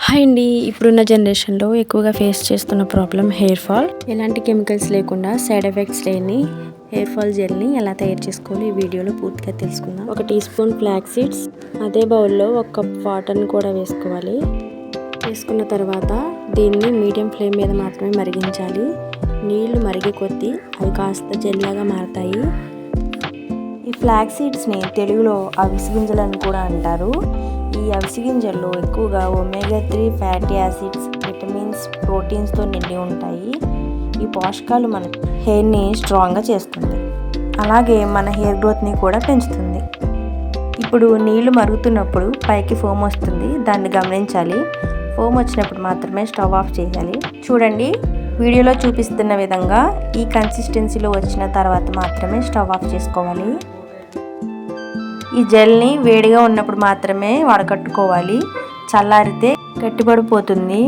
Hi అండి, ఇప్పుడున్న జనరేషన్లో ఎక్కువగా ఫేస్ చేస్తున్న ప్రాబ్లం హెయిర్ ఫాల్. ఎలాంటి కెమికల్స్ లేకుండా సైడ్ ఎఫెక్ట్స్ లేని హెయిర్ ఫాల్ జెల్ని ఎలా తయారు చేసుకోవాలి ఈ వీడియోలో పూర్తిగా తెలుసుకుందాం. 1 టీ స్పూన్ ఫ్లాక్స్ సీడ్స్, అదే బౌల్లో 1 కప్ వాటర్ని కూడా వేసుకోవాలి. వేసుకున్న తర్వాత దీన్ని మీడియం ఫ్లేమ్ మీద మాత్రమే మరిగించాలి. నీళ్లు మరిగే కొద్దీ అవి కాస్త జెల్లాగా మారతాయి. ఈ ఫ్లాక్స్ సీడ్స్ని తెలుగులో అవిసె గింజలని కూడా అంటారు. ఈ అవిసె గింజల్లో ఎక్కువగా ఒమేగా 3 ఫ్యాటీ యాసిడ్స్, విటమిన్స్, ప్రోటీన్స్తో నిండి ఉంటాయి. ఈ పోషకాలు మన హెయిర్ని స్ట్రాంగ్గా చేస్తుంది, అలాగే మన హెయిర్ గ్రోత్ని కూడా పెంచుతుంది. ఇప్పుడు నీళ్లు మరుగుతున్నప్పుడు పైకి ఫోమ్ వస్తుంది, దాన్ని గమనించాలి. ఫోమ్ వచ్చినప్పుడు మాత్రమే స్టవ్ ఆఫ్ చేయాలి. చూడండి, వీడియోలో చూపిస్తున్న విధంగా ఈ కన్సిస్టెన్సీలో వచ్చిన తర్వాత మాత్రమే స్టవ్ ఆఫ్ చేసుకోవాలి. ఈ జెల్ని వేడిగా ఉన్నప్పుడు మాత్రమే వడకట్టుకోవాలి, చల్లారితే గట్టిపడిపోతుంది.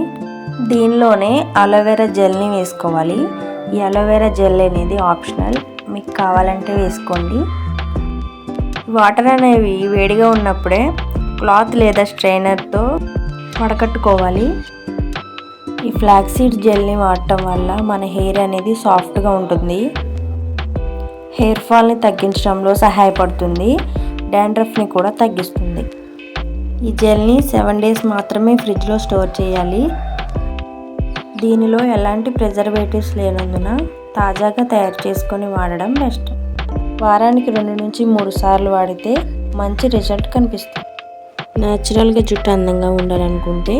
దీనిలోనే అలోవెరా జెల్ని వేసుకోవాలి. ఈ అలోవెరా జెల్ అనేది ఆప్షనల్, మీకు కావాలంటే వేసుకోండి. వాటర్ అనేవి వేడిగా ఉన్నప్పుడే క్లాత్ లేదా స్ట్రైనర్తో వడకట్టుకోవాలి. ఈ ఫ్లాక్స్ సీడ్ జెల్ని వాడటం వల్ల మన హెయిర్ అనేది సాఫ్ట్గా ఉంటుంది, హెయిర్ ఫాల్ని తగ్గించడంలో సహాయపడుతుంది, డాండ్రఫ్ని కూడా తగ్గిస్తుంది. ఈ జెల్ని 7 డేస్ మాత్రమే ఫ్రిడ్జ్లో స్టోర్ చేయాలి. దీనిలో ఎలాంటి ప్రిజర్వేటివ్స్ లేనందున తాజాగా తయారు చేసుకొని వాడడం బెస్ట్. వారానికి 2 నుంచి 3 సార్లు వాడితే మంచి రిజల్ట్ కనిపిస్తుంది. న్యాచురల్గా జుట్టు అందంగా ఉండాలనుకుంటే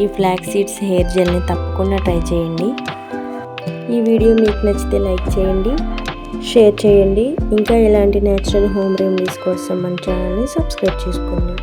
ఈ ఫ్లాక్స్ సీడ్స్ హెయిర్ జెల్ని తప్పకుండా ట్రై చేయండి. ఈ వీడియో మీకు నచ్చితే లైక్ చేయండి, షేర్ చేయండి. ఇంకా ఇలాంటి న్యాచురల్ హోమ్ రెమెడీస్ కోసం మన ఛానల్ని సబ్స్క్రైబ్ చేసుకోండి.